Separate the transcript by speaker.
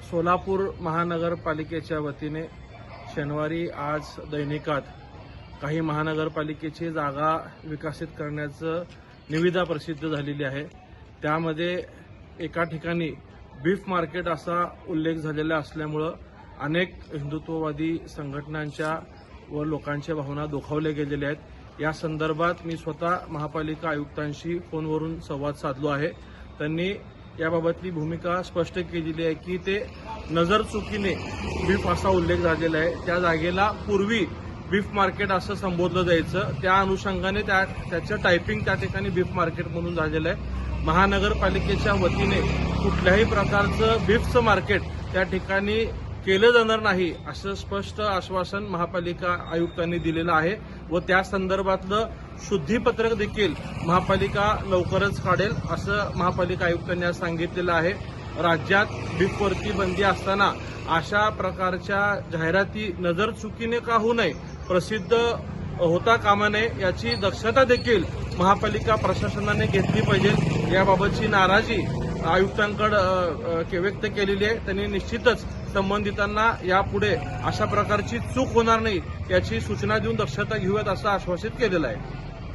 Speaker 1: सोलापूर महानगरपालिकेच्या वतीने शनिवारी आज दैनिकात काही महानगरपालिकेची जागा विकसित करण्याचं निविदा प्रसिद्ध झालेली आहे। त्यामध्ये एका ठिकाणी बीफ मार्केट असा उल्लेख झालेला असल्यामुळे अनेक हिंदुत्ववादी संघटनांच्या व लोकांच्या भावना दुखावल्या गेलेल्या आहेत। या संदर्भात मी स्वतः महापालिका आयुक्तांशी फोनवरून संवाद साधलो आहे। त्यांनी याबाबतली भूमिका स्पष्ट केलेली आहे की ते नजरचुकीने बीफ असा उल्लेख झालेला आहे। त्या जागेला पूर्वी बीफ मार्केट असं संबोधलं जायचं, त्या अनुषंगाने त्याचं टायपिंग त्या ठिकाणी बीफ मार्केट म्हणून झालेलं आहे। महानगरपालिकेच्या वतीने कुठल्याही प्रकारचं बीफचं मार्केट त्या ठिकाणी केलं जाणार नाही असं स्पष्ट आश्वासन महापालिका आयुक्तांनी दिलेलं आहे व त्या संदर्भातलं शुद्धीपत्रक देखील महापालिका लवकरच काढेल असं महापालिका आयुक्तांनी आज सांगितलेलं आहे। राज्यात बीफवरती बंदी असताना अशा प्रकारच्या जाहिराती नजरचुकीने का होऊ नये, प्रसिद्ध होता कामा नये याची दक्षता देखील महापालिका प्रशासनाने घेतली पाहिजे। याबाबतची नाराजी आयुक्तांकडे व्यक्त केलेली आहे। त्यांनी निश्चितच संबंधितांना यापुढे अशा प्रकारची चूक होणार नाही याची सूचना देऊन दक्षता घेऊयात असं आश्वासित केलेलं आहे।